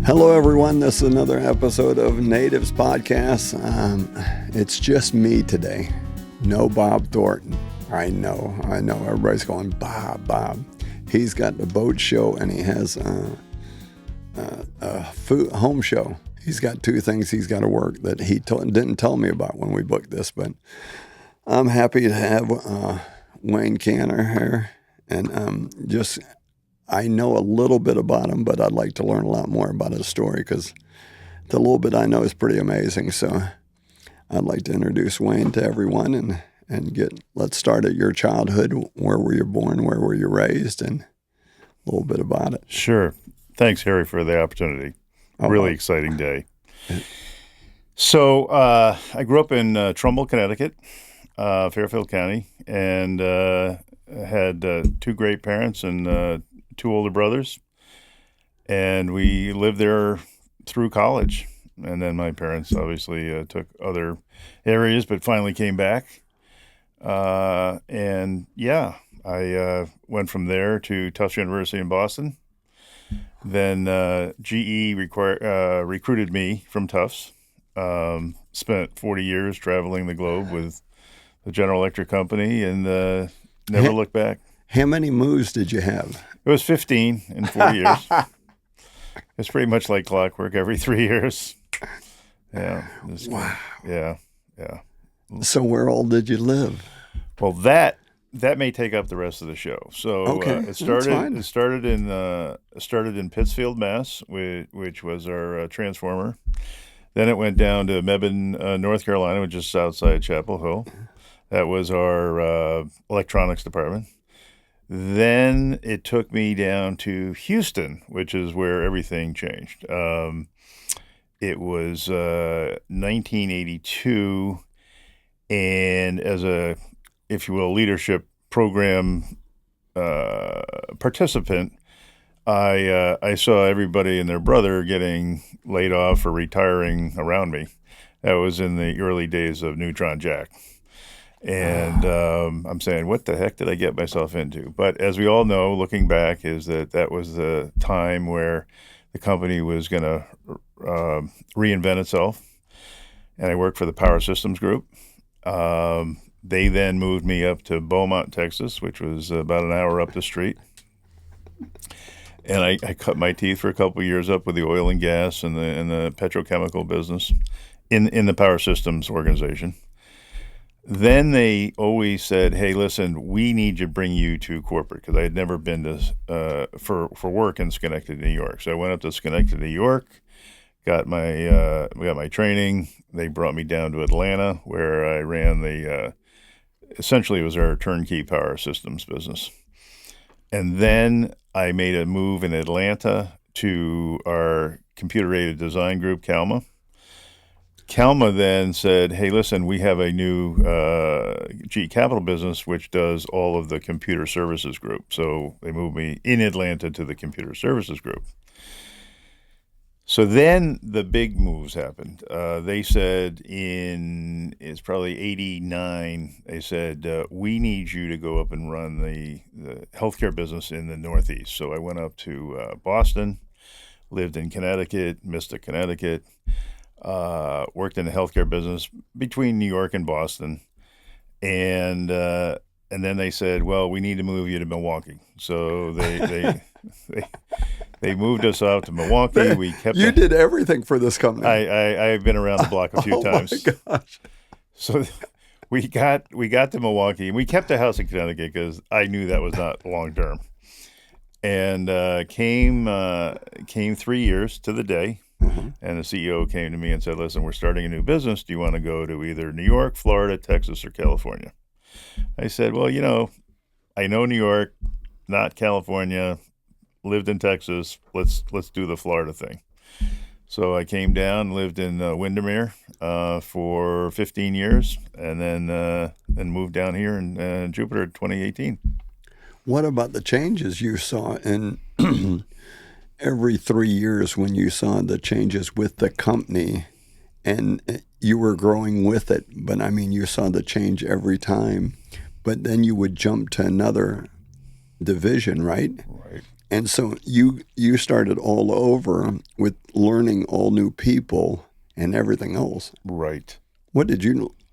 Hello, everyone. This is another episode of Natives Podcast. It's just me today. No Bob Thornton. I know. Everybody's going, Bob. He's got the boat show and he has a home show. He's got two things he's got to work that he didn't tell me about when we booked this, but I'm happy to have Wayne Canner here. And I know a little bit about him, but I'd like to learn a lot more about his story because the little bit I know is pretty amazing. So I'd like to introduce Wayne to everyone and let's start at your childhood. Where were you born? Where were you raised? And a little bit about it. Sure. Thanks, Harry, for the opportunity. Really exciting day. So I grew up in Trumbull, Connecticut, Fairfield County, and had two great parents and two older brothers. And we lived there through college. And then my parents obviously took other areas, but finally came back. I went from there to Tufts University in Boston. Then GE recruited me from Tufts. Spent 40 years traveling the globe with the General Electric company and never looked back. How many moves did you have? It was 15 in 4 years. It's pretty much like clockwork every 3 years. Yeah. Wow. Yeah. So where all did you live? Well, that may take up the rest of the show. So it started in Pittsfield, Mass, which was our transformer. Then it went down to Mebane, North Carolina, which is outside Chapel Hill. That was our electronics department. Then it took me down to Houston, which is where everything changed. It was 1982, and as a, if you will, leadership program participant, I saw everybody and their brother getting laid off or retiring around me. That was in the early days of Neutron Jack. And I'm saying, what the heck did I get myself into? But as we all know, looking back, is that was the time where the company was going to reinvent itself. And I worked for the Power Systems Group. They then moved me up to Beaumont, Texas, which was about an hour up the street. And I cut my teeth for a couple of years up with the oil and gas and the petrochemical business in the Power Systems organization. Then they always said, "Hey, listen, we need to bring you to corporate," because I had never been to for work in Schenectady, New York. So I went up to Schenectady, New York, got my training. They brought me down to Atlanta, where I ran essentially it was our turnkey power systems business. And then I made a move in Atlanta to our computer-aided design group, CalMA. CalMA then said, "Hey, listen, we have a new GE Capital business which does all of the computer services group." So they moved me in Atlanta to the computer services group. So then the big moves happened. They said it's probably 89, they said, "We need you to go up and run the healthcare business in the Northeast." So I went up to Boston, lived in Connecticut, Mystic, Connecticut, worked in the healthcare business between New York and Boston. And then they said, "Well, we need to move you to Milwaukee." So they moved us out to Milwaukee. We kept. You did everything for this company. I've been around the block a few times. Oh my gosh! So we got to Milwaukee, and we kept a house in Connecticut because I knew that was not long term. And came 3 years to the day, and the CEO came to me and said, "Listen, we're starting a new business. Do you want to go to either New York, Florida, Texas, or California?" I said, "Well, I know New York, not California. Lived in Texas. Let's do the Florida thing." So I came down, lived in Windermere for 15 years, and then moved down here in Jupiter in 2018. What about the changes you saw in every 3 years when you saw the changes with the company and you were growing with it? But I mean, you saw the change every time, but then you would jump to another division, right? Right. And so you started all over with learning all new people and everything else. Right. What did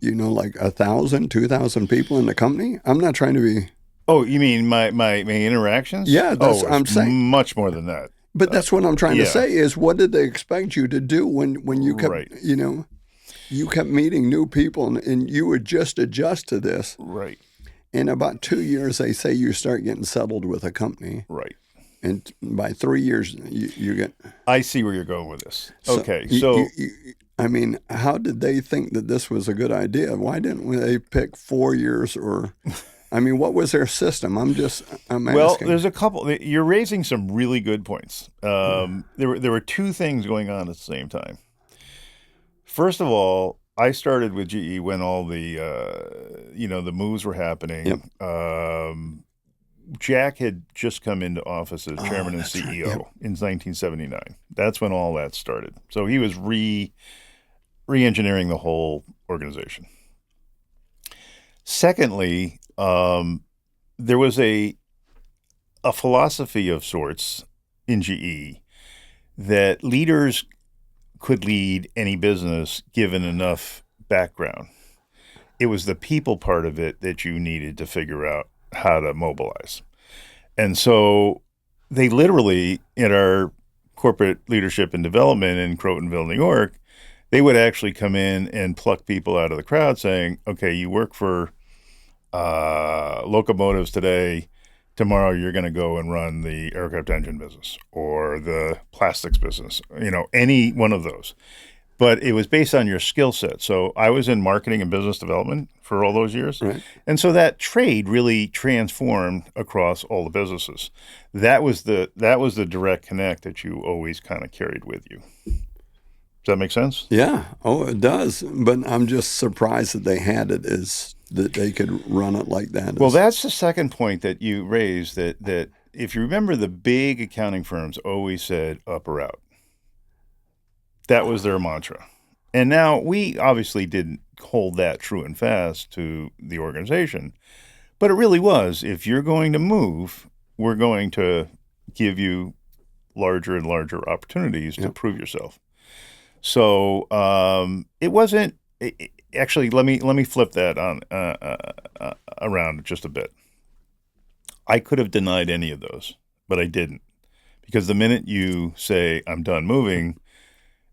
like 1,000, 2,000 people in the company? I'm not trying to be. Oh, you mean my interactions? Yeah, that's Oh, I'm it's saying. much more than that. But that's what I'm trying to Yeah. say is what did they expect you to do when you kept, Right. you kept meeting new people and you would just adjust to this. Right. In about 2 years, they say you start getting settled with a company. Right. And by 3 years, you get. I see where you're going with this. So Okay, so I mean, how did they think that this was a good idea? Why didn't they pick 4 years or? I mean, what was their system? I'm well, asking. there's a couple. You're raising some really good points. There were two things going on at the same time. First of all, I started with GE when all the the moves were happening. Yep. Jack had just come into office as chairman and That's CEO right. Yep. in 1979. That's when all that started. So he was re-engineering the whole organization. Secondly, there was a philosophy of sorts in GE that leaders could lead any business given enough background. It was the people part of it that you needed to figure out how to mobilize. And so they literally, in our corporate leadership and development in Crotonville, New York, they would actually come in and pluck people out of the crowd saying, okay, you work for locomotives today. Tomorrow you're going to go and run the aircraft engine business or the plastics business, any one of those. But it was based on your skill set. So I was in marketing and business development for all those years. Right. And so that trade really transformed across all the businesses. That was the direct connect that you always kind of carried with you. Does that make sense? Yeah. Oh, it does. But I'm just surprised that they had it as that they could run it like that. Well, that's the second point that you raised, that if you remember, the big accounting firms always said up or out. That was their mantra. And now we obviously didn't hold that true and fast to the organization, but it really was, if you're going to move, we're going to give you larger and larger opportunities to prove yourself. So it wasn't. Actually, let me flip that on around just a bit. I could have denied any of those, but I didn't, because the minute you say I'm done moving,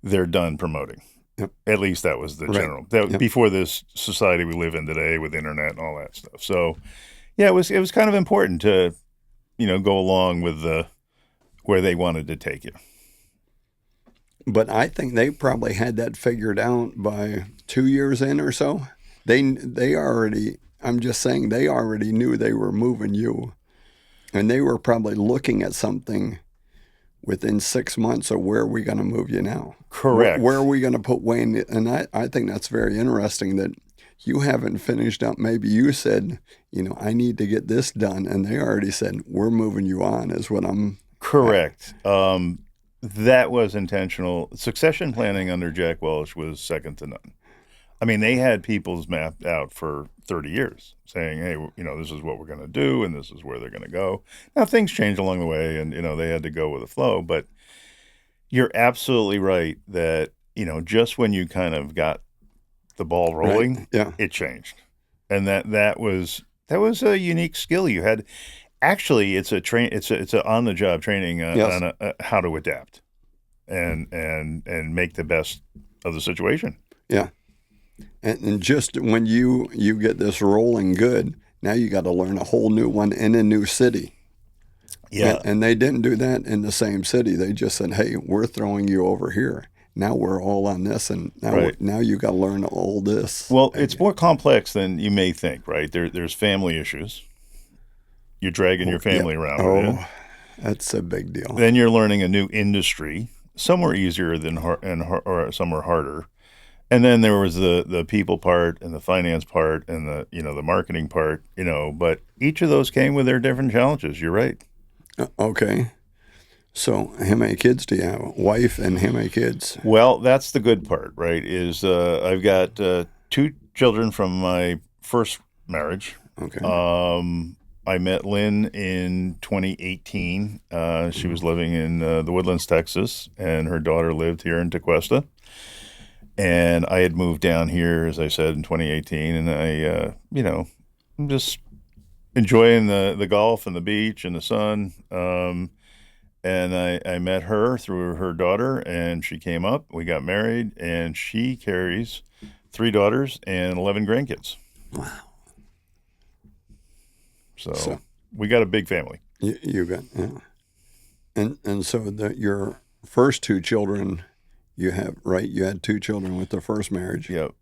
they're done promoting. Yep. At least that was the general. Before this society we live in today with internet and all that stuff. So, yeah, it was kind of important to, go along with where they wanted to take you. But I think they probably had that figured out by 2 years in or so. They already. I'm just saying they already knew they were moving you, and they were probably looking at something within 6 months of where are we going to move you now? Correct. Where are we going to put Wayne? And I think that's very interesting that you haven't finished up. Maybe you said, I need to get this done. And they already said, we're moving you on is what I'm. Correct. That was intentional. Succession planning under Jack Welch was second to none. I mean, they had people's mapped out for 30 years saying, hey, this is what we're going to do and this is where they're going to go. Now, things change along the way and, they had to go with the flow. But you're absolutely right that, just when you kind of got the ball rolling, it changed. And that was a unique skill you had. Actually, it's a on-the-job training on how to adapt and make the best of the situation. Yeah. And just when you get this rolling good, now you got to learn a whole new one in a new city. Yeah. And they didn't do that in the same city. They just said, hey, we're throwing you over here. Now we're all on this, and now you got to learn all this. Well, it's more complex than you may think, right? There's family issues. You're dragging your family around with you. That's a big deal. Then you're learning a new industry. Some were easier or some were harder. And then there was the people part and the finance part and the marketing part, but each of those came with their different challenges. You're right. Okay. So how many kids do you have? Wife and how many kids? Well, that's the good part, right, is I've got 2 children from my first marriage. Okay. I met Lynn in 2018. She was living in the Woodlands, Texas, and her daughter lived here in Tequesta. And I had moved down here, as I said, in 2018, and I'm just enjoying the golf and the beach and the sun. And I met her through her daughter, and she came up. We got married, and she carries 3 daughters and 11 grandkids. Wow. So we got a big family. You got, yeah. And so your first 2 children, you have, right? You had 2 children with the first marriage. Yep.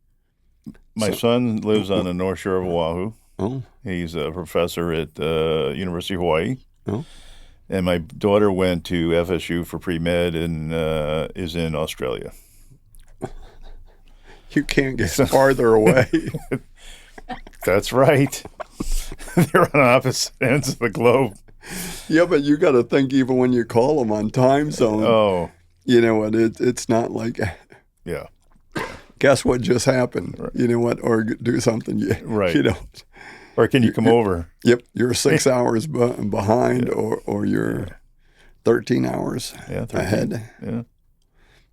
My son lives on the North Shore of Oahu. Oh. He's a professor at University of Hawaii. Oh. And my daughter went to FSU for pre-med and is in Australia. You can't get farther away. That's right. They're on opposite ends of the globe. Yeah, but you got to think even when you call them on time zone. Oh. You know what? It's not like, yeah. Guess what just happened? Right. You know what? Or do something. Right. You know. Or can you come over? Yep. You're 6 hours behind, yeah. or you're 13 hours 13. Ahead. Yeah.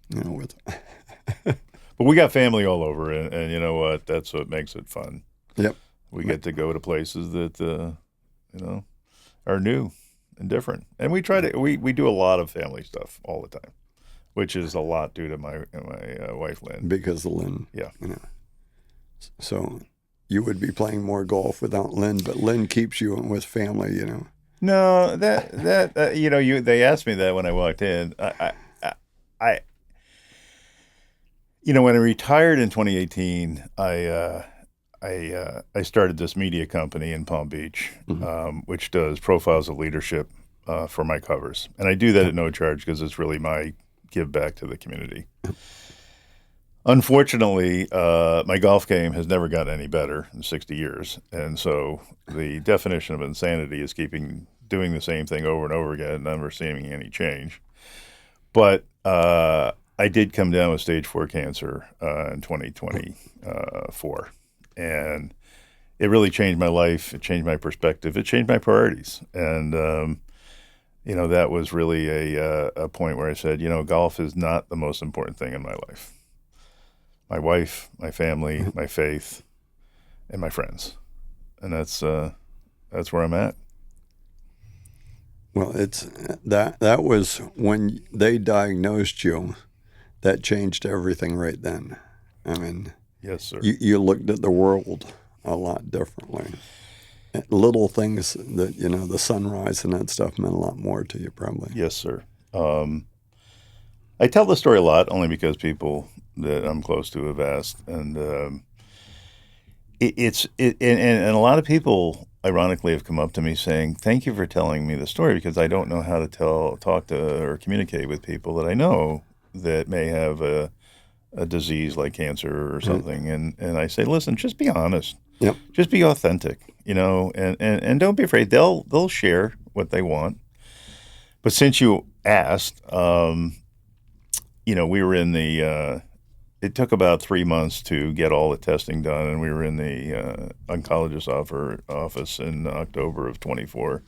You know, with. But we got family all over, and you know what? That's what makes it fun. Yep. We get to go to places that, are new and different. And we do a lot of family stuff all the time, which is a lot due to my wife, Lynn. Because of Lynn. Yeah. You know. So you would be playing more golf without Lynn, but Lynn keeps you with family, you know. No, they asked me that when I walked in. When I retired in 2018, I started this media company in Palm Beach, mm-hmm. Which does profiles of leadership for my covers. And I do that at no charge because it's really my give back to the community. Unfortunately, my golf game has never gotten any better in 60 years. And so the definition of insanity is doing the same thing over and over again and never seeing any change. But I did come down with stage 4 cancer in 2024. And it really changed my life. It changed my perspective. It changed my priorities. And, that was really a point where I said, golf is not the most important thing in my life. My wife, my family, my faith, and my friends. And that's where I'm at. Well, it's that was when they diagnosed you, that changed everything right then. I mean, yes, sir. You looked at the world a lot differently. Little things that, the sunrise and that stuff meant a lot more to you probably. Yes, sir. I tell the story a lot only because people that I'm close to have asked. And and a lot of people, ironically, have come up to me saying, thank you for telling me the story because I don't know how to talk to or communicate with people that I know that may have a disease like cancer or something. Mm-hmm. And I say, listen, just be honest. Yep. Just be authentic, and don't be afraid. They'll share what they want. But since you asked, we were in the, it took about 3 months to get all the testing done, and we were in the oncologist's office in October of 24.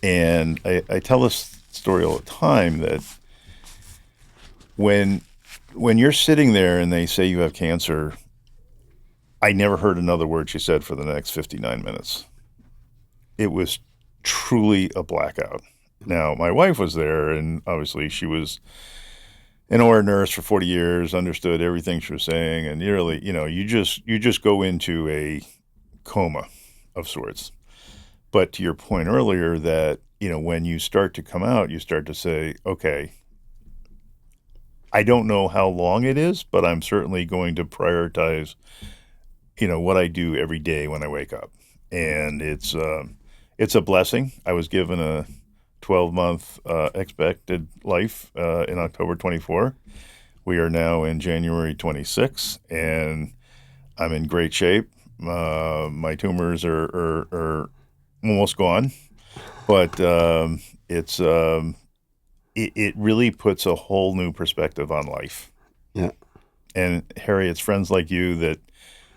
And I tell this story all the time that when you're sitting there and they say you have cancer, I never heard another word she said for the next 59 minutes. It was truly a blackout. Now, my wife was there, and obviously she was an OR nurse for 40 years, understood everything she was saying, and you really, you just go into a coma of sorts. But to your point earlier that, when you start to come out, you start to say, okay, I don't know how long it is, but I'm certainly going to prioritize, what I do every day when I wake up. And it's a blessing. I was given a 12-month expected life in October 24. We are now in January 26, and I'm in great shape. My tumors are almost gone, but it really puts a whole new perspective on life. Yeah. And Harry, it's friends like you that,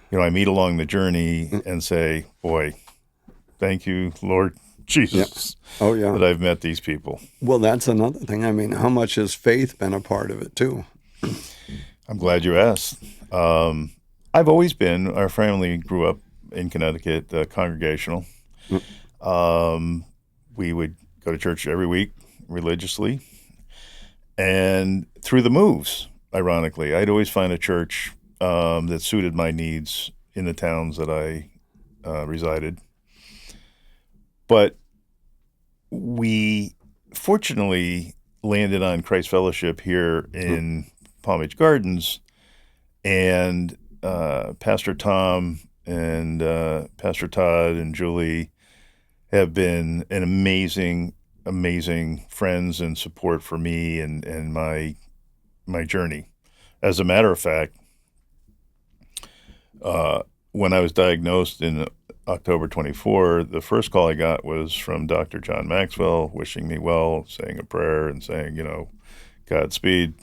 I meet along the journey and say, boy, thank you, Lord Jesus, Oh, yeah. that I've met these people. Well, that's another thing. I mean, how much has faith been a part of it, too? I'm glad you asked. I've always been, our family grew up in Connecticut, congregational. We would go to church every week religiously. And through the moves, ironically, I'd always find a church that suited my needs in the towns that I resided. But we fortunately landed on Christ Fellowship here in Palm Beach Gardens, and Pastor Tom and Pastor Todd and Julie have been an amazing friends and support for me and my journey. As a matter of fact, when I was diagnosed in October 24, the first call I got was from Dr. John Maxwell wishing me well, saying a prayer and saying, Godspeed.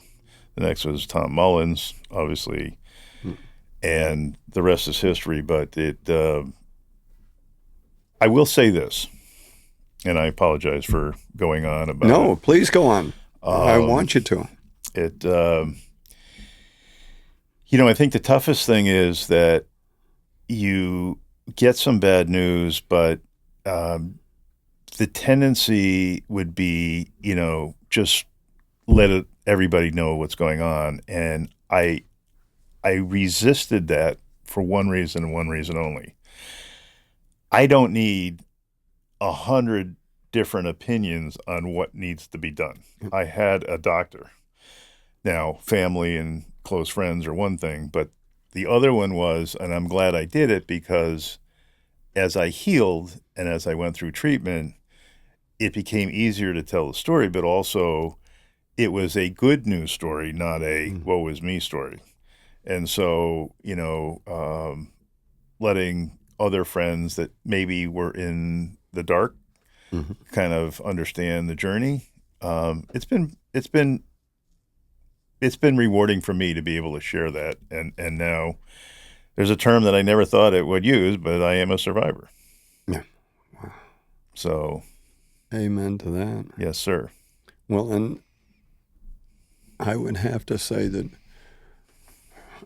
The next was Tom Mullins, obviously, and the rest is history. But I will say this, and I apologize for going on about No, it. please go on. I want you to. I think the toughest thing is that you get some bad news, but the tendency would be, just let everybody know what's going on. And I resisted that for one reason and one reason only. I don't need 100 different opinions on what needs to be done. I had a doctor. Now, family and close friends are one thing, but the other one was, and I'm glad I did it, because as I healed and as I went through treatment, it became easier to tell the story, but also it was a good news story, not a woe is me story. And so, letting other friends that maybe were in the dark kind of understand the journey. It's been rewarding for me to be able to share that. And now there's a term that I never thought it would use, but I am a survivor. Yeah. Wow. So. Amen to that. Yes, sir. Well, and I would have to say that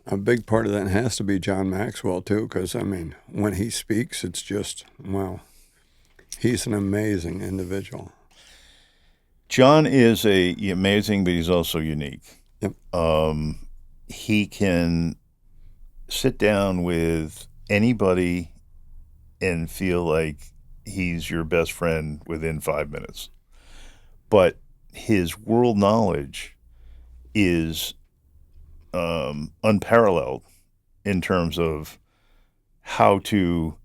a big part of that has to be John Maxwell, too, because, when he speaks, it's just, wow. He's an amazing individual. John is amazing, but he's also unique. Yep. He can sit down with anybody and feel like he's your best friend within 5 minutes. But his world knowledge is unparalleled in terms of how to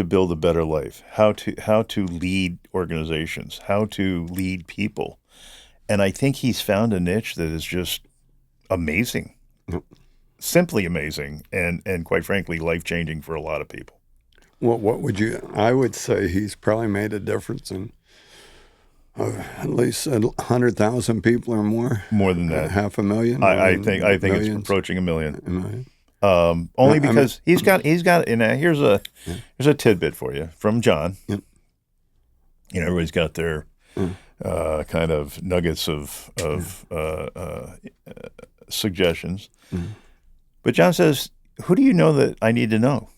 build a better life, how to lead organizations, how to lead people. And I think he's found a niche that is just amazing, simply amazing, and quite frankly, life-changing for a lot of people. Well, I would say he's probably made a difference in at least 100,000 people or more. More than that. 500,000. I think it's approaching 1 million. A million. Only because he's got. And here's a tidbit for you from John. Yep. Everybody's got their kind of nuggets of suggestions. But John says, "Who do you know that I need to know?"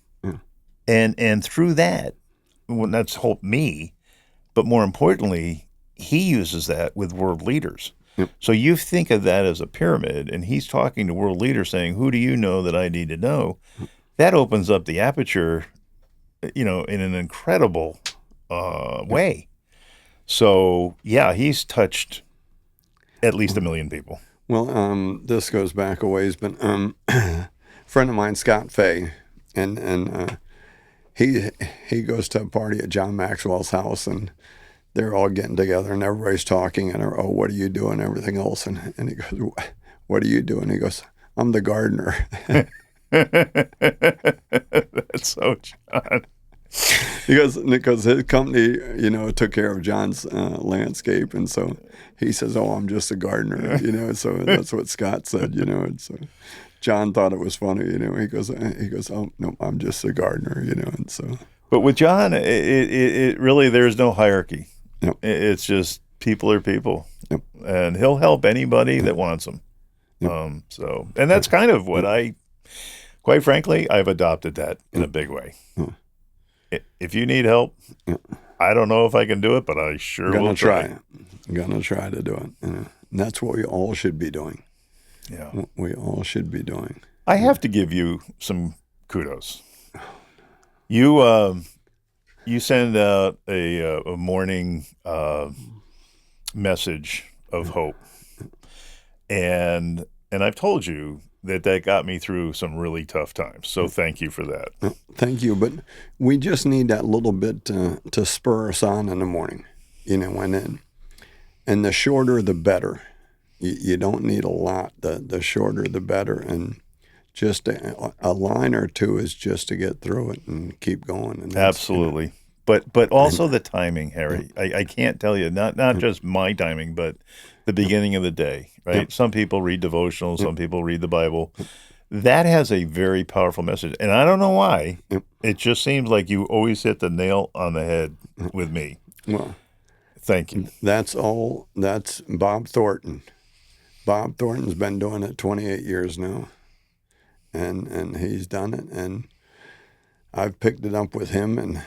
And through that, that's me, but more importantly, he uses that with world leaders. So you think of that as a pyramid, and he's talking to world leaders saying, who do you know that I need to know? That opens up the aperture, in an incredible way. So, yeah, he's touched at least 1 million people. Well, this goes back a ways, but a friend of mine, Scott Fay, and he goes to a party at John Maxwell's house, and they're all getting together, and everybody's talking, and what are you doing, everything else, and he goes, what are you doing? He goes, I'm the gardener. That's so John. He goes, because his company, took care of John's landscape, and so he says, "Oh, I'm just a gardener," So that's what Scott said, And so John thought it was funny, He goes, "Oh no, I'm just a gardener," And so. But with John, it really, there's no hierarchy. Yep. It's just people are people. Yep. And he'll help anybody that wants him. Yep. And that's kind of what quite frankly, I've adopted that in a big way. If you need help, I don't know if I can do it, but I sure will try. Gonna try to do it. And that's what we all should be doing. Yeah. What we all should be doing. I have to give you some kudos. You send out a morning message of hope, and I've told you that got me through some really tough times. So thank you for that. Thank you, but we just need that little bit to spur us on in the morning, and the shorter the better. You don't need a lot. The shorter the better, and just a line or two is just to get through it and keep going. And absolutely. But also the timing, Harry. I can't tell you, not just my timing, but the beginning of the day, right? Yep. Some people read devotionals, some people read the Bible. That has a very powerful message. And I don't know why. It just seems like you always hit the nail on the head with me. Well, thank you. That's Bob Thornton. Bob Thornton's been doing it 28 years now. And he's done it, and I've picked it up with him, and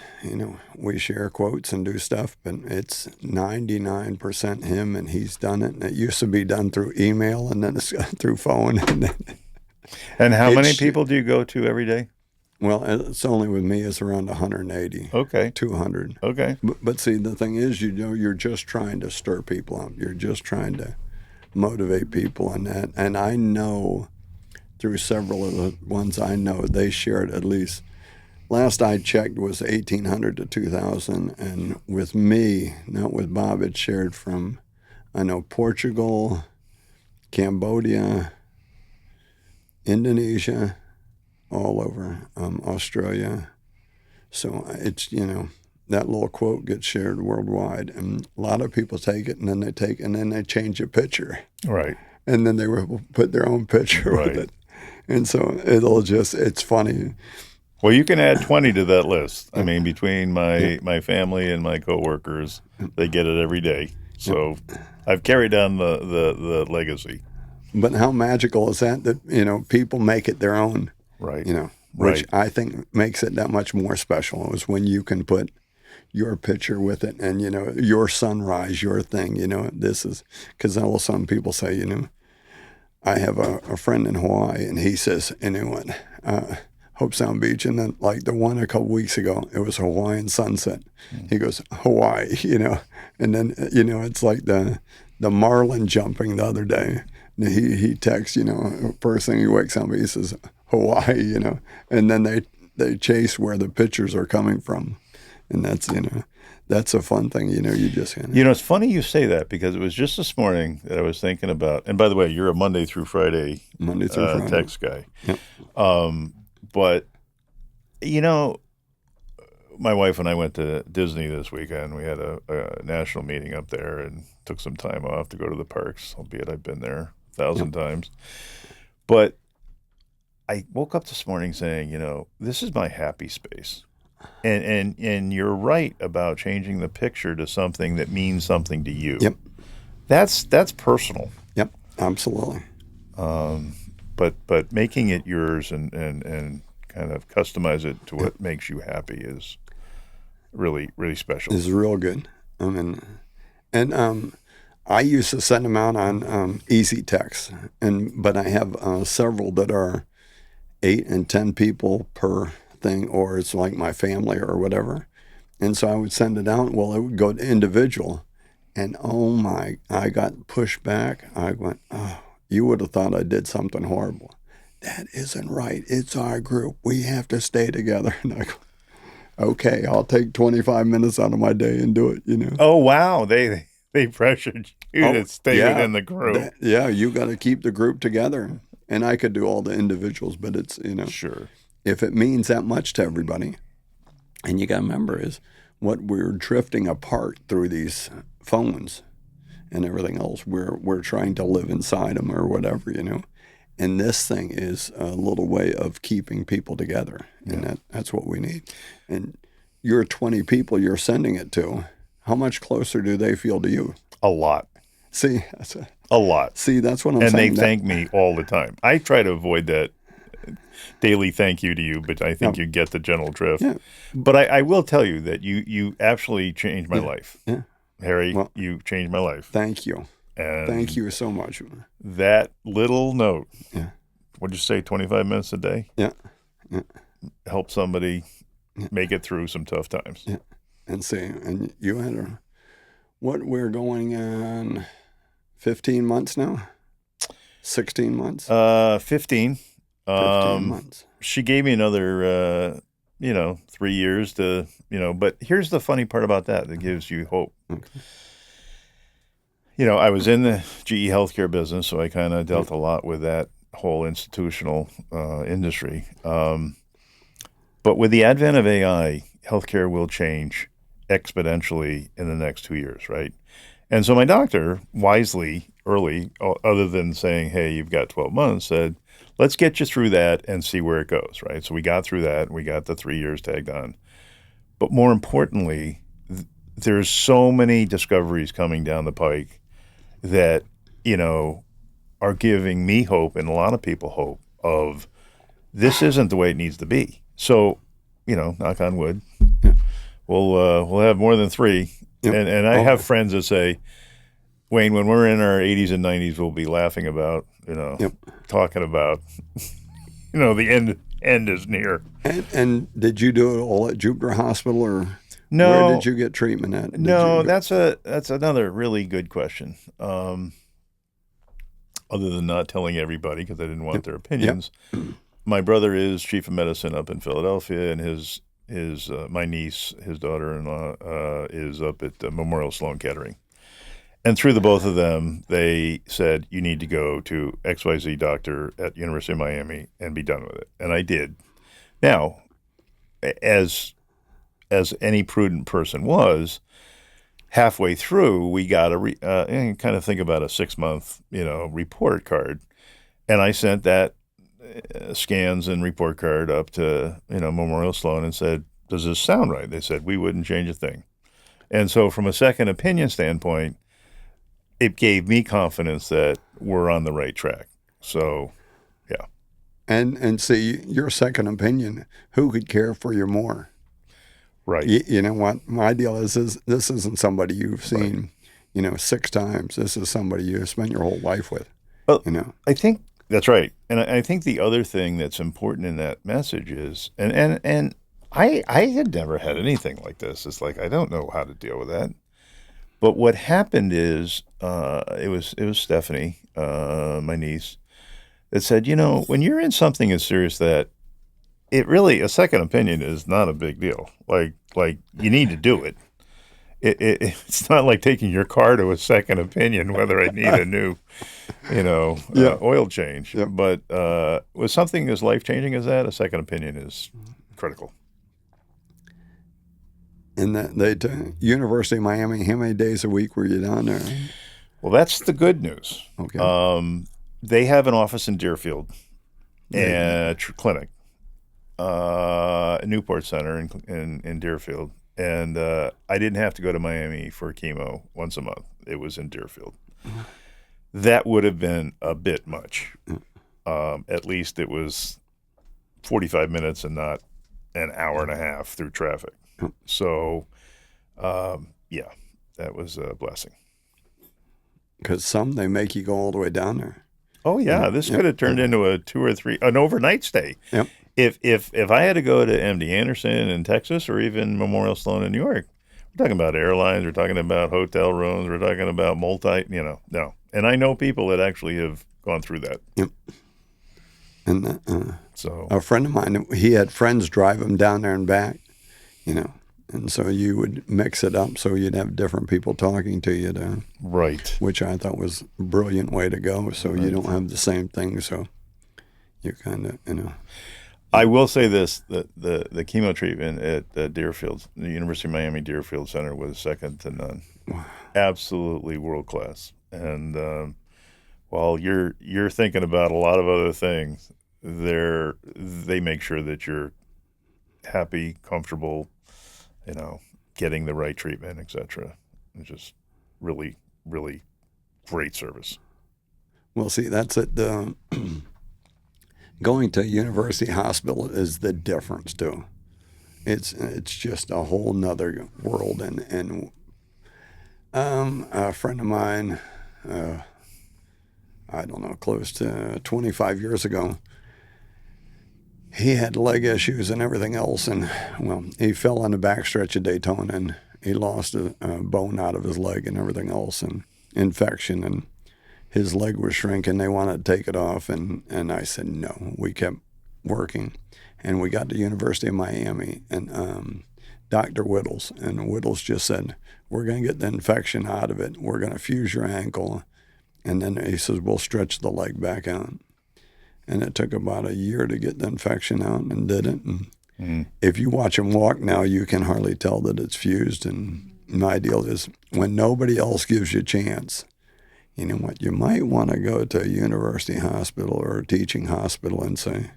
we share quotes and do stuff, but it's 99% him, and he's done it. And it used to be done through email, and then it's through phone. And how many people do you go to every day? Well, it's only with me. It's around 180. Okay. 200. Okay. But see, the thing is, you're just trying to stir people up. You're just trying to motivate people, and I know through several of the ones I know, they shared at least. Last I checked was 1,800 to 2,000, and with me, not with Bob, it shared from, I know, Portugal, Cambodia, Indonesia, all over, Australia. So it's, that little quote gets shared worldwide, and a lot of people take it, and then they change a picture. Right. And then they will put their own picture with it. And so it's funny. Well, you can add 20 to that list. I mean, between my family and my coworkers, they get it every day. So I've carried on the legacy. But how magical is that people make it their own, right? Which I think makes it that much more special is when you can put your picture with it and, your sunrise, your thing, this is, because some people say, I have a friend in Hawaii, and he says, Hope Sound Beach, and then like the one a couple weeks ago, it was Hawaiian sunset. He goes, Hawaii, and then, it's like the marlin jumping the other day. And he texts, first thing he wakes up, he says, Hawaii, and then they chase where the pictures are coming from. And that's, that's a fun thing, you just. It's funny you say that, because it was just this morning that I was thinking about, and by the way, you're a Monday through Friday text guy. Yep. But, my wife and I went to Disney this weekend. We had a national meeting up there and took some time off to go to the parks, albeit I've been there 1,000 times. But I woke up this morning saying, this is my happy space. And you're right about changing the picture to something that means something to you. Yep. That's personal. Yep, absolutely. But making it yours and kind of customize it to what makes you happy is really, really special. It's real good. I used to send them out on easy text, but I have several that are 8 and 10 people per thing, or it's like my family or whatever. And so I would send it out. Well, it would go to individual, and I got pushed back. I went, oh, you would have thought I did something horrible. That isn't right. It's our group. We have to stay together. And I go, okay, I'll take 25 minutes out of my day and do it, Oh, wow. They pressured you to stay within the group. You got to keep the group together. And I could do all the individuals, but it's, Sure. If it means that much to everybody, and you got to remember is what we're drifting apart through these phones and everything else. We're trying to live inside them or whatever, And this thing is a little way of keeping people together, and that's what we need. And your 20 people you're sending it to, how much closer do they feel to you? A lot. See, A lot. see, that's what I'm And they saying. thank me all the time. I try to avoid that daily thank you to you, but I think you get the general drift. Yeah. But I will tell you that you absolutely changed my life. Yeah. Harry, Well, you changed my life. Thank you. And Thank you so much. that little note, Yeah. what'd you say, 25 minutes a day? Yeah. Yeah. Help somebody make it through some tough times. Yeah. And see, and you had what we're going on 15 months now? 16 months? 15. 15 months. She gave me another, 3 years to, but here's the funny part about that gives you hope. Okay. I was in the GE healthcare business, so I kind of dealt a lot with that whole institutional industry. But with the advent of AI, healthcare will change exponentially in the next 2 years, right? And so my doctor, wisely, early, other than saying, hey, you've got 12 months, said, let's get you through that and see where it goes, right? So we got through that. We got the 3 years tagged on. But more importantly, there's so many discoveries coming down the pike that, are giving me hope and a lot of people hope of this isn't the way it needs to be. So, knock on wood, we'll have more than 3. Yep. And I have friends that say, Wayne, when we're in our 80s and 90s, we'll be laughing about, talking about, the end is near. And did you do it all at Jupiter Hospital, or No, where did you get treatment at? No, that's another really good question. Other than not telling everybody because I didn't want their opinions. Yep. My brother is chief of medicine up in Philadelphia, and his my niece, his daughter-in-law, is up at Memorial Sloan Kettering. And through the both of them, they said, you need to go to XYZ doctor at University of Miami and be done with it. And I did. Now, as any prudent person was, halfway through, we got kind of think about a 6-month, report card. And I sent that scans and report card up to, Memorial Sloan and said, does this sound right? They said, we wouldn't change a thing. And so from a second opinion standpoint, it gave me confidence that we're on the right track. So, yeah. And see, your second opinion, who could care for you more? Right. You know what? My deal is this isn't somebody you've seen, 6 times. This is somebody you've spent your whole life with, Well, I think that's right. And I think the other thing that's important in that message is, and I had never had anything like this. It's like, I don't know how to deal with that. But what happened is, it was Stephanie, my niece, that said, when you're in something as serious that it really, a second opinion is not a big deal. Like you need to do it. It's not like taking your car to a second opinion, whether I need a new, oil change. Yeah. But with something as life-changing as that, a second opinion is critical. And that University of Miami, how many days a week were you down there? Well, that's the good news. Okay. They have an office in Deerfield and a clinic, a Newport Center in Deerfield. And I didn't have to go to Miami for chemo once a month. It was in Deerfield. That would have been a bit much. At least it was 45 minutes and not an hour and a half through traffic. So, that was a blessing. Because they make you go all the way down there. Oh yeah, this could have turned into an overnight stay. Yep. If I had to go to MD Anderson in Texas or even Memorial Sloan in New York, we're talking about airlines, we're talking about hotel rooms, we're talking about no. And I know people that actually have gone through that. Yep. And so a friend of mine, he had friends drive him down there and back, and so you would mix it up so you'd have different people talking to you, right, which I thought was a brilliant way to go. So you don't have the same thing. So you kind of, I will say this: the chemo treatment at Deerfield, the University of Miami Deerfield Center, was second to none. Wow. Absolutely world class. And while you're thinking about a lot of other things, they make sure that you're happy, comfortable, getting the right treatment, etc. It's just really, really great service. Well, see, that's it. Going to a university hospital is the difference too. It's just a whole nother world. And a friend of mine, I don't know, close to 25 years ago, he had leg issues and everything else. And, well, he fell on the backstretch of Daytona and he lost a bone out of his leg and everything else, and infection. And his leg was shrinking. They wanted to take it off. And I said, no. We kept working. And we got to University of Miami and Dr. Whittles. And Whittles just said, we're going to get the infection out of it. We're going to fuse your ankle. And then he says, we'll stretch the leg back out. And it took about a year to get the infection out and did it. And if you watch him walk now, you can hardly tell that it's fused. And my deal is when nobody else gives you a chance, you know what, you might want to go to a university hospital or a teaching hospital and say,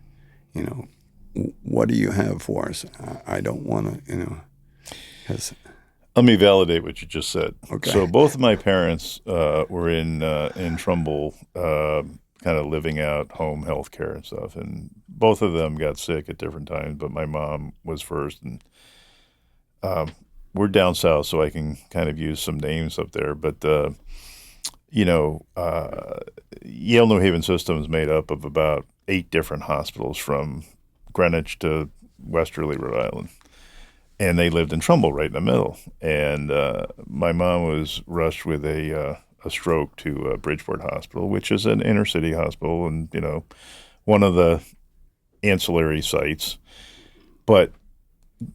what do you have for us? I don't want to, Let me validate what you just said. Okay. So both of my parents were in Trumbull, kind of living out home health care and stuff. And both of them got sick at different times, but my mom was first. And we're down south, so I can kind of use some names up there. But, Yale New Haven system is made up of about 8 different hospitals from Greenwich to Westerly, Rhode Island. And they lived in Trumbull right in the middle. And my mom was rushed with a stroke to Bridgeport Hospital, which is an inner city hospital and, one of the ancillary sites, but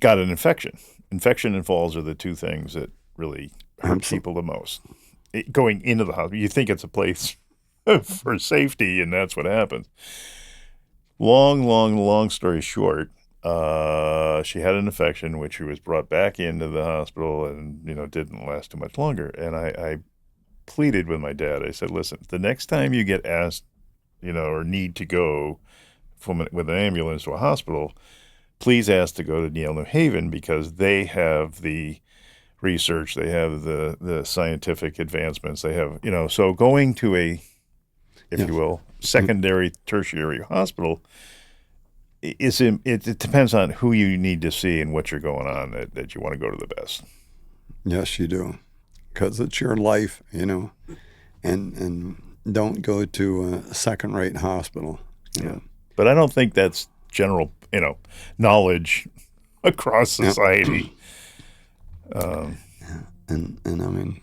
got an infection. Infection and falls are the two things that really hurt people the most. Going into the hospital, you think it's a place for safety, and that's what happens. Long story short, she had an infection, which she was brought back into the hospital and, didn't last too much longer. And I pleaded with my dad. I said, listen, the next time you get asked, or need to go with an ambulance to a hospital, please ask to go to Yale New Haven because they have the research, they have the scientific advancements, they have, so going to a, if you will, secondary, tertiary hospital, it depends on who you need to see and what you're going on that you want to go to the best. Yes, you do, because it's your life, and don't go to a second-rate hospital. But I don't think that's general, knowledge across society. And I mean,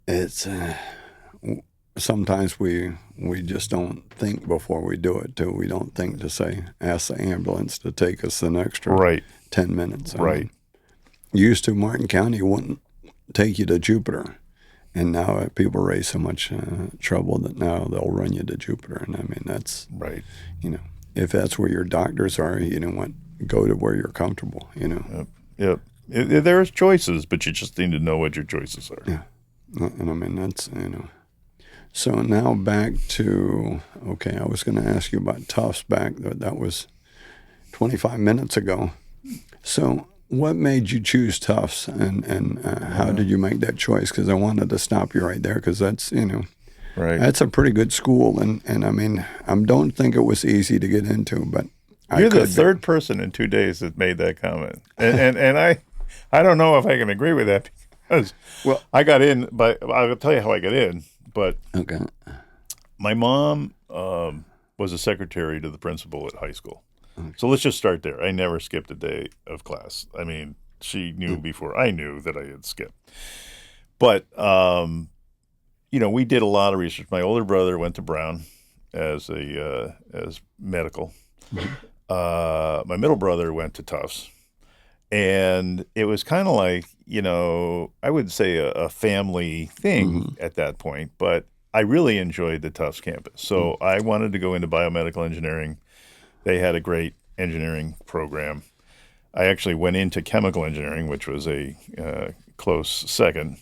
it's sometimes we just don't think before we do it too. We don't think to say, ask the ambulance to take us an extra 10 minutes. Right. Used to Martin County wouldn't take you to Jupiter, and now people raise so much trouble that now they'll run you to Jupiter. And I mean, that's right. If that's where your doctors are, go to where you're comfortable. Yep. There's choices, but you just need to know what your choices are. Yeah. And I mean, that's, So now back to, I was going to ask you about Tufts back. That was 25 minutes ago. So what made you choose Tufts and how did you make that choice? Because I wanted to stop you right there because that's, right. That's a pretty good school. And I mean, I don't think it was easy to get into, but You're the third person in 2 days that made that comment. And I don't know if I can agree with that because I got in, but I'll tell you how I got in. But my mom was a secretary to the principal at high school. Okay. So let's just start there. I never skipped a day of class. I mean, she knew before I knew that I had skipped. But, we did a lot of research. My older brother went to Brown as medical. Mm-hmm. My middle brother went to Tufts. And it was kind of like, I would say a family thing at that point, but I really enjoyed the Tufts campus. So I wanted to go into biomedical engineering. They had a great engineering program. I actually went into chemical engineering, which was a close second.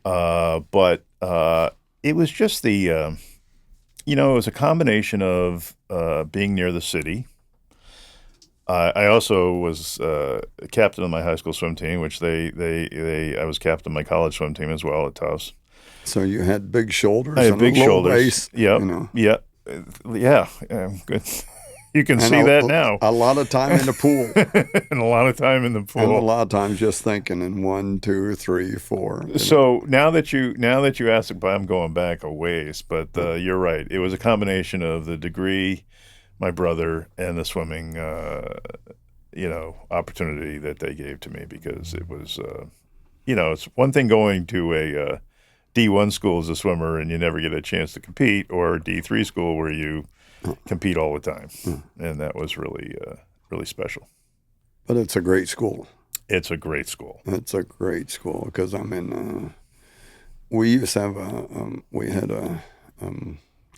But it was just it was a combination of being near the city, I also was captain of my high school swim team, which I was captain of my college swim team as well at Tufts. So you had big shoulders I had and big a little shoulders. waist. Yep. Yeah. Good. You can And see that now. a lot of time in the pool. And a lot of time in the pool. And a lot of times just thinking in 1, 2, 3, 4. So now that you asked, I'm going back a ways, but you're right. It was a combination of the degree, my brother, and the swimming, opportunity that they gave to me, because it was, it's one thing going to a D1 school as a swimmer and you never get a chance to compete, or D3 school where you compete all the time, and that was really really special. But it's a great school. It's a great school. It's a great school because we used to have we had a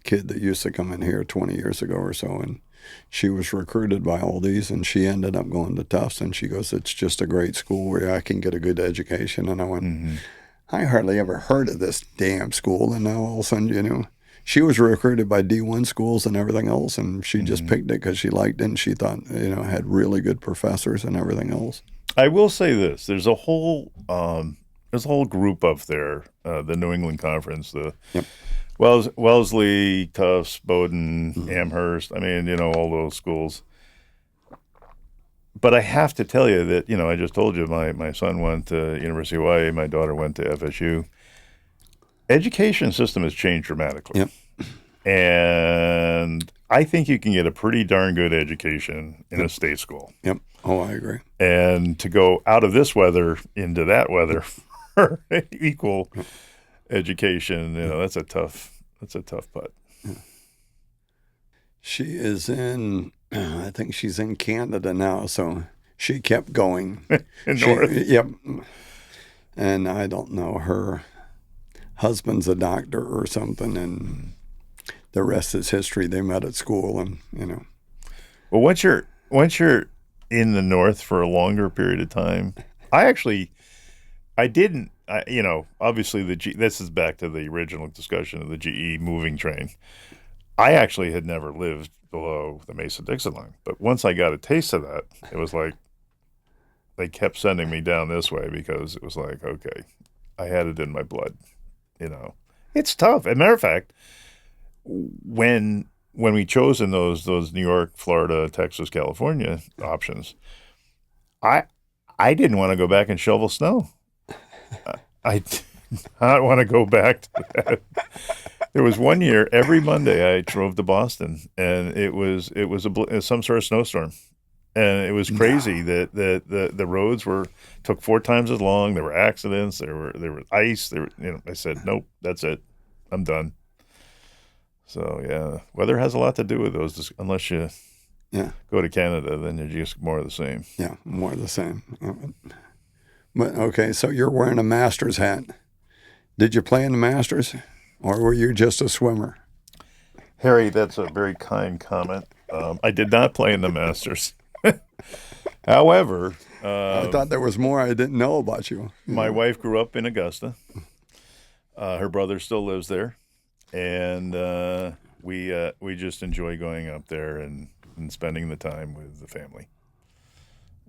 kid that used to come in here 20 years ago or so, and she was recruited by all these, and she ended up going to Tufts, and she goes, "It's just a great school where I can get a good education." And I went, I hardly ever heard of this damn school, and now all of a sudden, she was recruited by D1 schools and everything else, and she just picked it because she liked it, and she thought, had really good professors and everything else. I will say this: there's a whole group up there, the New England Conference, the Wellesley, Tufts, Bowdoin, Amherst. I mean, all those schools. But I have to tell you that, I just told you my son went to University of Hawaii, my daughter went to FSU. Education system has changed dramatically. Yep. And I think you can get a pretty darn good education in a state school. Yep. Oh, I agree. And to go out of this weather into that weather for equal education, that's a tough putt. Yeah. She is I think she's in Canada now, so she kept going. North. Yep. And I don't know, her husband's a doctor or something, and the rest is history. They met at school, and Well, once you're in the North for a longer period of time, obviously this is back to the original discussion of the GE moving train. I actually had never lived below the Mason-Dixon line, but once I got a taste of that, it was like they kept sending me down this way, because it was like, okay, I had it in my blood. It's tough. As a matter of fact, when we chosen those New York, Florida, Texas, California options, I didn't want to go back and shovel snow. I did not want to go back to that. There was one year, every Monday I drove to Boston, and it was some sort of snowstorm, and it was crazy that the roads took 4 times as long. There were accidents. There were ice. I said, nope, that's it. I'm done. So yeah, weather has a lot to do with those. Unless you go to Canada, then you're just more of the same. Yeah, more of the same. But okay, so you're wearing a Masters hat. Did you play in the Masters? Or were you just a swimmer? Harry, that's a very kind comment. I did not play in the Masters. However, I thought there was more I didn't know about you. My wife grew up in Augusta. Her brother still lives there, and we just enjoy going up there and spending the time with the family.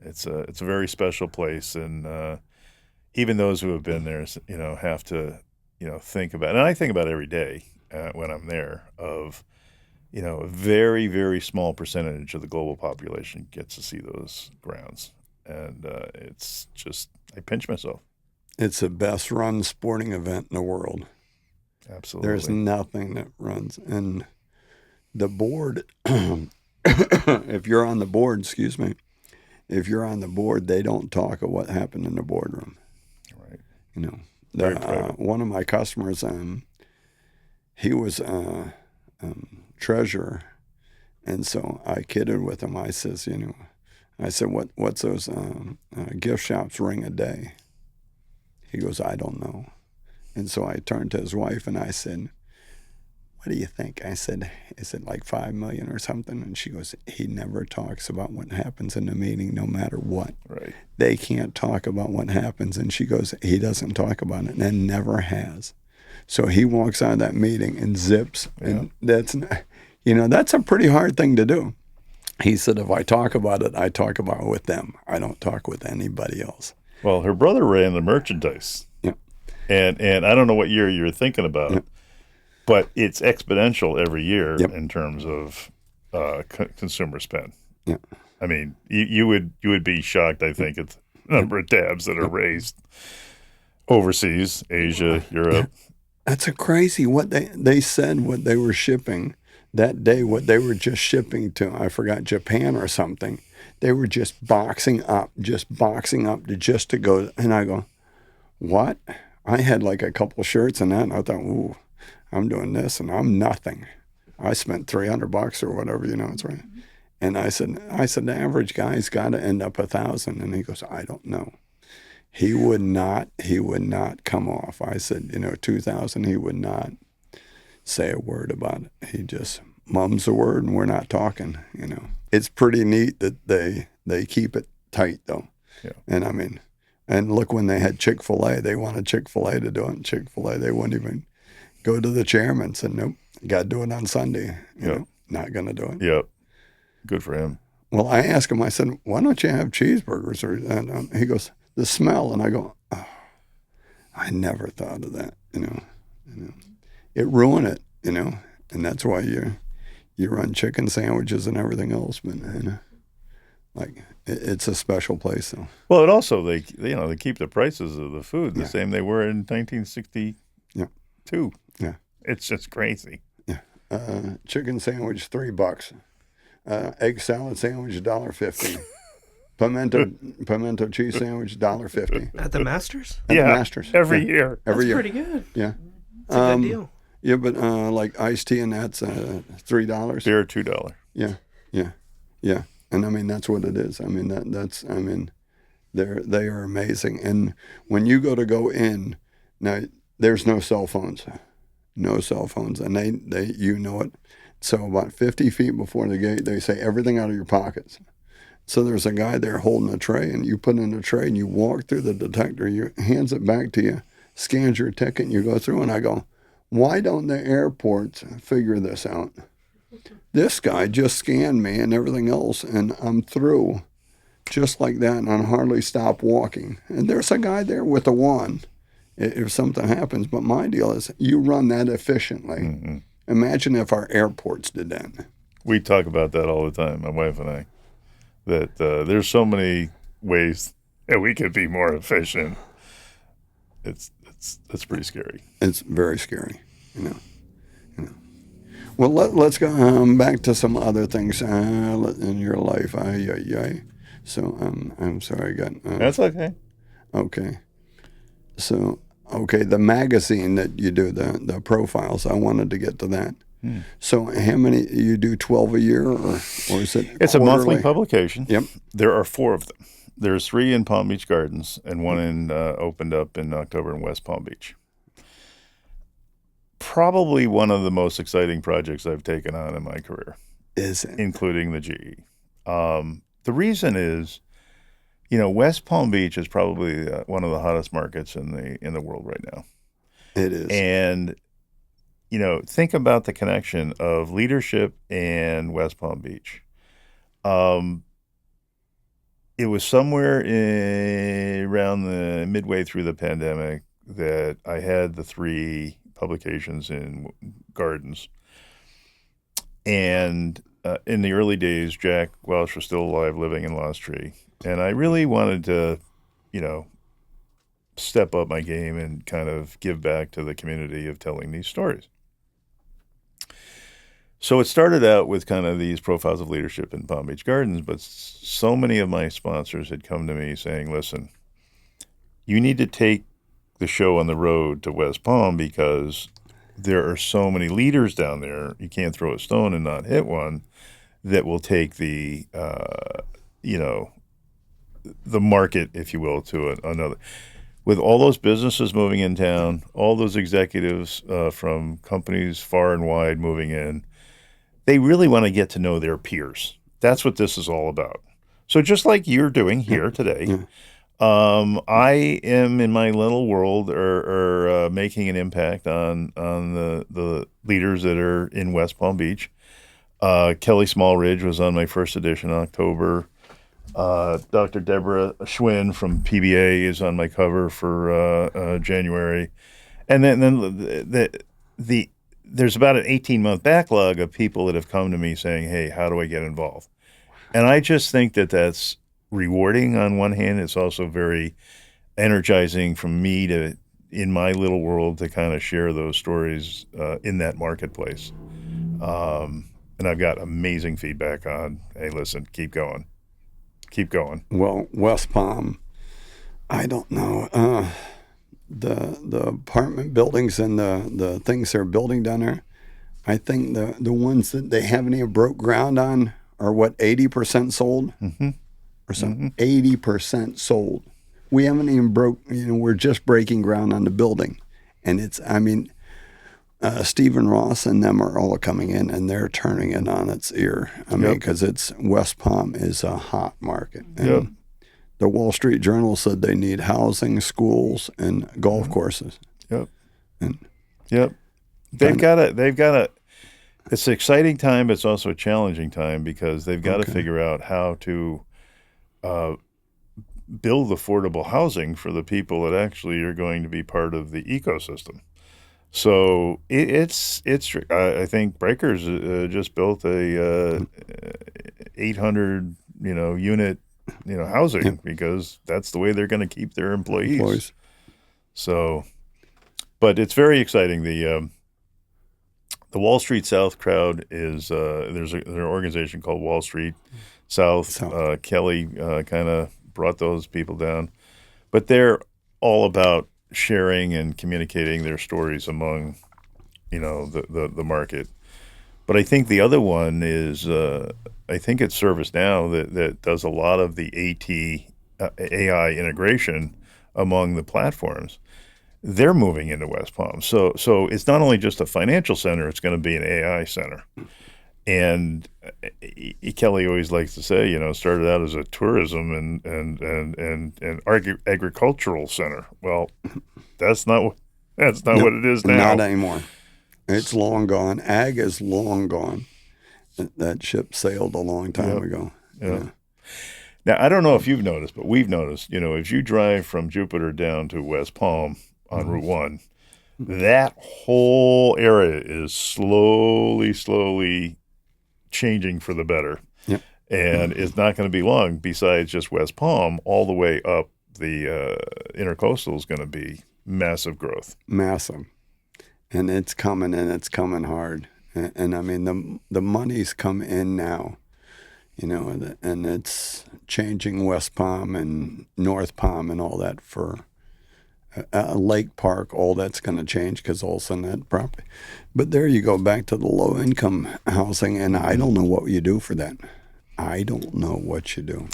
It's a very special place, and even those who have been there, have to. Think about it. And I think about it every day when I'm there, of, a very, very small percentage of the global population gets to see those grounds. And it's just, I pinch myself. It's the best run sporting event in the world. Absolutely. There's nothing that runs. And the board, if you're on the board, they don't talk of what happened in the boardroom. Right. One of my customers, he was treasurer, and so I kidded with him. I says, what's those gift shops ring a day? He goes, I don't know. And so I turned to his wife and I said, what do you think? I said, is it like $5 million or something? And she goes, he never talks about what happens in the meeting, no matter what. Right. They can't talk about what happens. And she goes, he doesn't talk about it, and never has. So he walks out of that meeting and zips. And that's a pretty hard thing to do. He said, if I talk about it, I talk about it with them. I don't talk with anybody else. Well, her brother ran the merchandise. Yeah. And I don't know what year you're thinking about, Yep. but it's exponential every year Yep. in terms of consumer spend. Yeah. I mean, you would be shocked, I think, at the number of tabs that are raised overseas, Asia, Europe. That's a crazy what they said what they were shipping that day, what they were just shipping to, I forgot, Japan or something. They were just boxing up to go. And I go, what? I had like a couple shirts and that, and I thought, ooh, I'm doing this and I'm nothing. I spent $300 or whatever, it's right. And I said, the average guy's got to end up 1,000. And he goes, I don't know. He would not come off. I said, 2,000, he would not say a word about it. He just mums a word and we're not talking, It's pretty neat that they keep it tight though. Yeah. And I mean, and look, when they had Chick-fil-A, they wanted Chick-fil-A to do it. And Chick-fil-A, they wouldn't even go to the chairman and said, nope, got to do it on Sunday. Not going to do it. Yep. Good for him. Well, I asked him, I said, why don't you have cheeseburgers? And he goes, the smell. And I go, oh, I never thought of that, It ruined it, and that's why you run chicken sandwiches and everything else. But, like, it's a special place, though. Well, it also, they keep the prices of the food the same they were in 1962. Yeah. It's just crazy. Yeah. Chicken sandwich, $3. Egg salad sandwich, $1.50. Pimento cheese sandwich, $1.50. At the Masters? At the Masters. Every year. Every year. Pretty good. Yeah. It's a good deal. Yeah, but like iced tea and that's $3. Beer, $2. Yeah. And I mean, that's what it is. I mean, they are amazing. And when you go in, now there's no cell phones. And they it. So about 50 feet before the gate, they say everything out of your pockets. So there's a guy there holding a tray, and you put in a tray, and you walk through the detector. You hands it back to you, scans your ticket, and you go through. And I go, why don't the airports figure this out? This guy just scanned me and everything else, and I'm through just like that, and I hardly stop walking. And there's a guy there with a wand if something happens. But my deal is you run that efficiently. Mm-hmm. Imagine if our airports did that. We talk about that all the time, my wife and I, that there's so many ways that we could be more efficient. It's pretty scary. It's very scary, Well, let's go back to some other things in your life. So I'm sorry, I got. That's okay. Okay. So the magazine that you do, the profiles. I wanted to get to that. So how many you do? 12 a year, or is it? It's quarterly? A monthly publication. Yep. There are 4 of them. There's 3 in Palm Beach Gardens, and one opened up in October in West Palm Beach. Probably one of the most exciting projects I've taken on in my career. Is it? Including the GE. The reason is, West Palm Beach is probably one of the hottest markets in the world right now. It is. And, think about the connection of leadership and West Palm Beach. It was somewhere around the midway through the pandemic that I had the 3 publications in Gardens. And in the early days, Jack Welch was still alive, living in Lost Tree. And I really wanted to, step up my game and kind of give back to the community of telling these stories. So it started out with kind of these profiles of leadership in Palm Beach Gardens, but so many of my sponsors had come to me saying, listen, you need to take the show on the road to West Palm because there are so many leaders down there, you can't throw a stone and not hit one, that will take the market, if you will, to another. With all those businesses moving in town, all those executives from companies far and wide moving in, they really want to get to know their peers. That's what this is all about. So just like you're doing here today, I am in my little world or making an impact on the leaders that are in West Palm Beach. Kelly Smallridge was on my first edition in October. Dr. Deborah Schwinn from PBA is on my cover for January. And then there's about an 18-month backlog of people that have come to me saying, hey, how do I get involved? And I just think that that's rewarding on one hand. It's also very energizing from me to, in my little world, to kind of share those stories in that marketplace. And I've got amazing feedback on, hey, listen, keep going. Keep going. Well, West Palm, I don't know. The apartment buildings and the things they're building down there, I think the ones that they haven't even broke ground on are 80% sold? Mm-hmm. Or something. 80% sold. We haven't even we're just breaking ground on the building. And Stephen Ross and them are all coming in and they're turning it on its ear. Because West Palm is a hot market. And the Wall Street Journal said they need housing, schools, and golf courses. Yep. And They've got to. It's an exciting time, but it's also a challenging time because they've got to figure out how to build affordable housing for the people that actually are going to be part of the ecosystem. So I think Breakers just built a 800 unit housing because that's the way they're going to keep their employees. So, but it's very exciting. The Wall Street South crowd is there's an organization called Wall Street South. Kelly kind of brought those people down, but they're all about sharing and communicating their stories among the market. But I think the other one is I think it's ServiceNow that does a lot of the AI integration among the platforms. They're moving into West Palm. So it's not only just a financial center, it's going to be an AI center. And Kelly always likes to say, started out as a tourism and agricultural center. Well, that's not what it is now. Not anymore. It's long gone. Ag is long gone. That ship sailed a long time ago. Yeah. Now, I don't know if you've noticed, but we've noticed, as you drive from Jupiter down to West Palm on Route 1, that whole area is slowly changing for the better. Yep. And it's not going to be long besides just West Palm, all the way up the intercoastal is going to be massive growth. Massive. And it's coming hard. And I mean, the money's come in now, and it's changing West Palm and North Palm and all that for Lake Park. All that's going to change because all of a sudden that property. But there you go back to the low income housing, and I don't know what you do for that. I don't know what you do.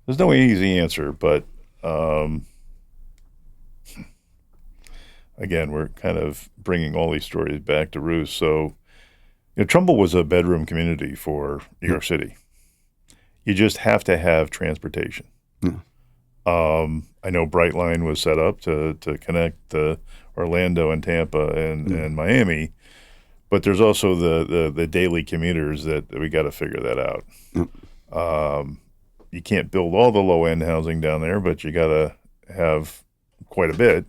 There's no easy answer, but again, we're kind of bringing all these stories back to roost. So, Trumbull was a bedroom community for New York City. You just have to have transportation. I know Brightline was set up to connect Orlando and Tampa and Miami, but there's also the daily commuters that we got to figure that out. You can't build all the low end housing down there, but you got to have quite a bit.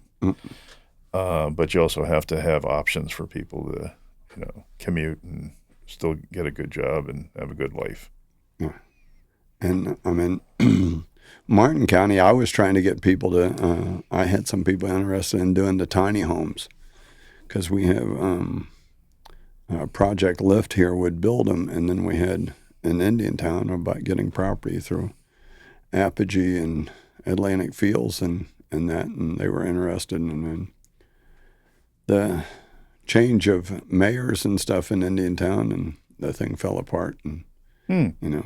But you also have to have options for people to commute and still get a good job and have a good life. Yeah. And I mean, Martin County, I was trying to get people to, I had some people interested in doing the tiny homes because we have Project Lift here would build them. And then we had in Indiantown about getting property through Apogee and Atlantic Fields and that, and they were interested in the change of mayors and stuff in Indiantown, and the thing fell apart. And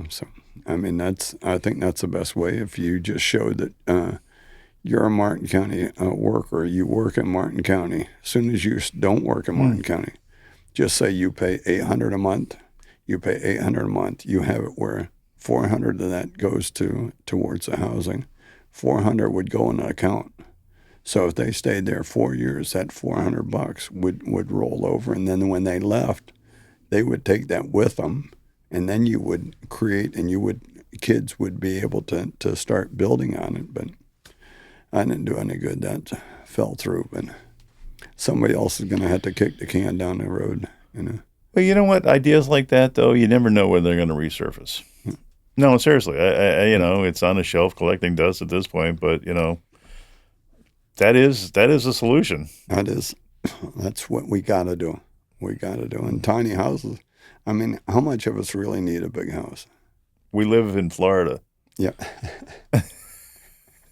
so I mean I think that's the best way. If you just show that you're a Martin County worker, you work in Martin County. As soon as you don't work in Martin County, just say you pay $800 a month. You pay $800 a month. You have it where $400 of that goes towards the housing. $400 would go in an account. So if they stayed there 4 years, that $400 would roll over, and then when they left, they would take that with them and then you would create, and kids would be able to start building on it. But I didn't do any good. That fell through. But somebody else is going to have to kick the can down the road. Well, you know what? Ideas like that, though, you never know when they're going to resurface. No, seriously. I it's on a shelf collecting dust at this point, but that is a solution. That's what we got to do. We got to do. And tiny houses. I mean, how much of us really need a big house? We live in Florida. Yeah.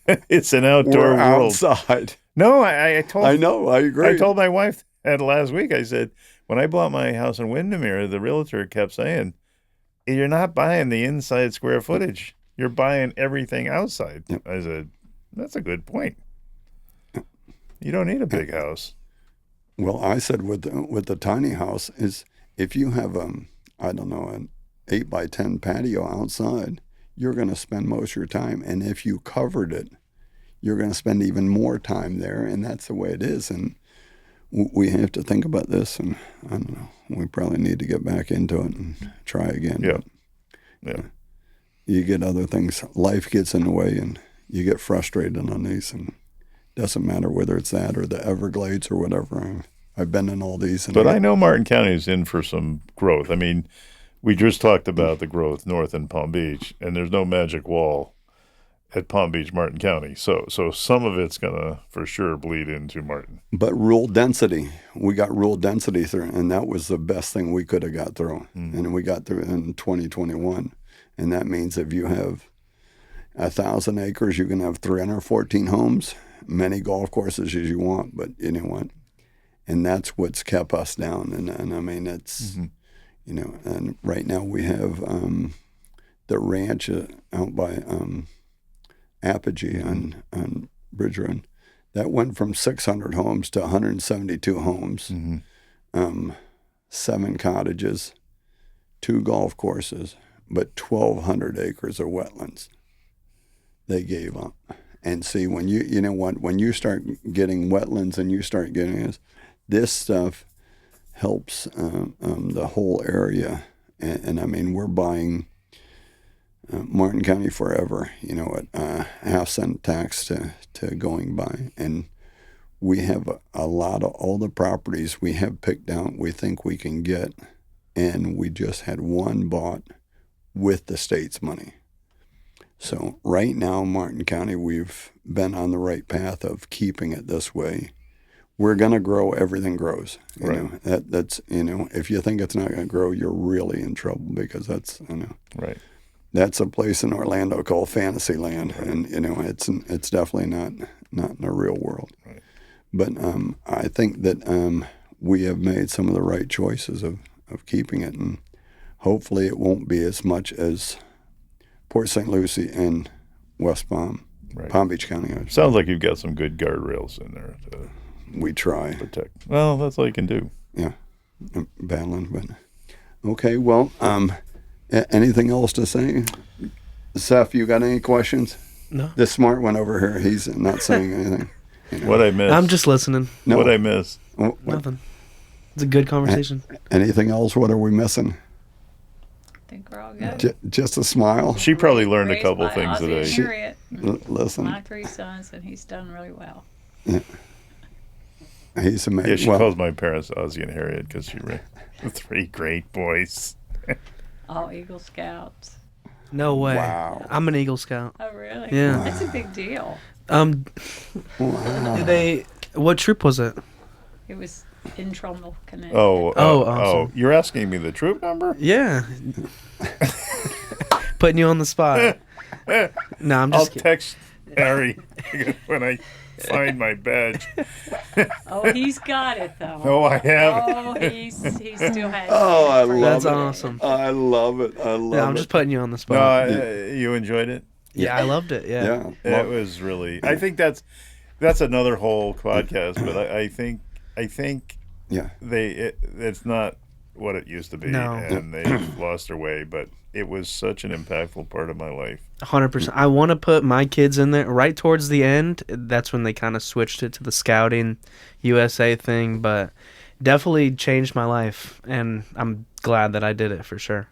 It's an outdoor world. Outside. No, I know. I agree. I told my wife that last week. I said, when I bought my house in Windermere, the realtor kept saying, you're not buying the inside square footage. You're buying everything outside. Yep. I said, that's a good point. You don't need a big house. Well, I said with the tiny house is if you have an 8x10 patio outside, you're going to spend most of your time. And if you covered it, you're going to spend even more time there. And that's the way it is. And we have to think about this. And I don't know, we probably need to get back into it and try again. Yeah. Yeah. You get other things. Life gets in the way and you get frustrated on these. And it doesn't matter whether it's that or the Everglades or whatever. I've been in all these. But I know Martin County is in for some growth. I mean, we just talked about the growth north in Palm Beach, and there's no magic wall at Palm Beach, Martin County. So some of it's going to for sure bleed into Martin. But rural density, we got rural density through, and that was the best thing we could have got through. Mm. And we got through in 2021. And that means if you have 1,000 acres, you can have 314 homes, many golf courses as you want, but you know what? And that's what's kept us down. And I mean, it's, and right now we have the ranch out by Apogee on Bridge Road. That went from 600 homes to 172 homes, 7 cottages, 2 golf courses, but 1,200 acres of wetlands they gave up. And see, when when you start getting wetlands and you start getting this stuff helps the whole area. And I mean, we're buying Martin County forever, at half-cent tax to going by. And we have a lot of all the properties we have picked out we think we can get. And we just had one bought with the state's money. So right now, Martin County, we've been on the right path of keeping it this way. We're going to grow. Everything grows. That's if you think it's not going to grow, you're really in trouble because that's, Right. That's a place in Orlando called Fantasyland. Right. And, it's definitely not in the real world. Right. But I think that we have made some of the right choices of keeping it. And hopefully it won't be as much as Port St. Lucie and West Palm, right. Palm Beach County. Sounds like you've got some good guardrails in there to we try. Protect. Well, that's all you can do. Yeah. I'm battling, but okay. Well, anything else to say? Seth, you got any questions? No. The smart one over here, he's not saying anything. What I missed? I'm just listening. No. What I missed? Nothing. It's a good conversation. Anything else? What are we missing? I think we're all good. Just a smile. She probably learned a couple things today. Listen. My 3 sons, and he's done really well. Yeah. He's amazing. Yeah, she calls my parents Ozzie and Harriet because she raised 3 great boys. All Eagle Scouts. No way. Wow. I'm an Eagle Scout. Oh, really? Yeah. Wow. That's a big deal. Wow. What troop was it? It was in Trumbull, Connecticut. Awesome. You're asking me the troop number? Yeah. Putting you on the spot. No, I'm just kidding. I'll text Harry when I find my badge. Oh, he's got it though. Oh, I have. Oh, he still has it. Oh, I love That's it. awesome. I love it. I love it. I'm just putting you on the spot. You enjoyed it? Yeah, I loved it. Yeah. It was really. I think that's another whole podcast. But I think it's not what it used to be, and they've lost their way. But it was such an impactful part of my life. 100%. I want to put my kids in there right towards the end. That's when they kind of switched it to the Scouting USA thing, but definitely changed my life, and I'm glad that I did it for sure.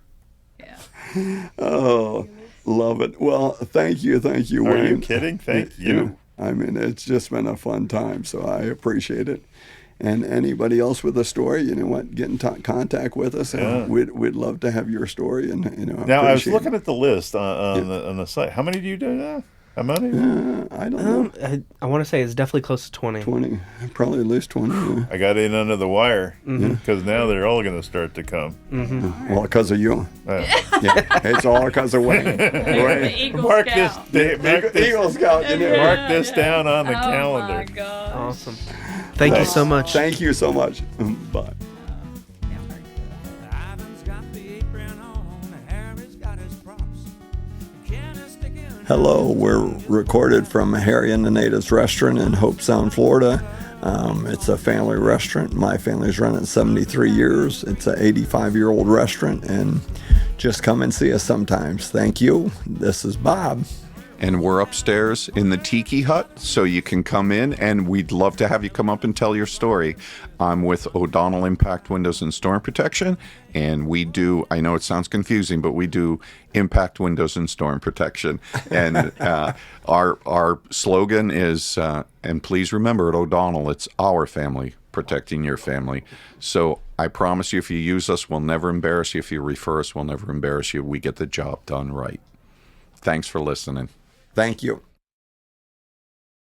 Oh, love it. Well, thank you, Are Wayne. you kidding? Thank you. I mean, it's just been a fun time, so I appreciate it. And anybody else with a story, you know what, get in contact with us. Yeah. We'd love to have your story. And Now I was appreciate looking at the list on the site. How many do you do now? How many? I don't know, I want to say it's definitely close to 20. 20, probably at least 20. Yeah. I got in under the wire because now they're all going to start to come. Well, because of you. Yeah, it's all because of Wayne. The Eagle Mark Scout. Eagle Scout, you know. Mark this down on the Oh calendar. my gosh. Awesome. Thank you so much. Thank you so much. Bye. Ivan's got the apron on, Harry's got his props. Kenny's sticking Hello, we're recorded from Harry and the Natives Restaurant in Hope Sound, Florida. It's a family restaurant. My family's run it 73 years. It's an 85-year-old restaurant, and just come and see us sometimes. Thank you. This is Bob. And we're upstairs in the Tiki Hut, so you can come in, and we'd love to have you come up and tell your story. I'm with O'Donnell Impact Windows and Storm Protection, and we do, I know it sounds confusing, but we do impact windows and storm protection. And our slogan is, and please remember at O'Donnell, it's our family protecting your family. So I promise you, if you use us, we'll never embarrass you. If you refer us, we'll never embarrass you. We get the job done right. Thanks for listening. Thank you.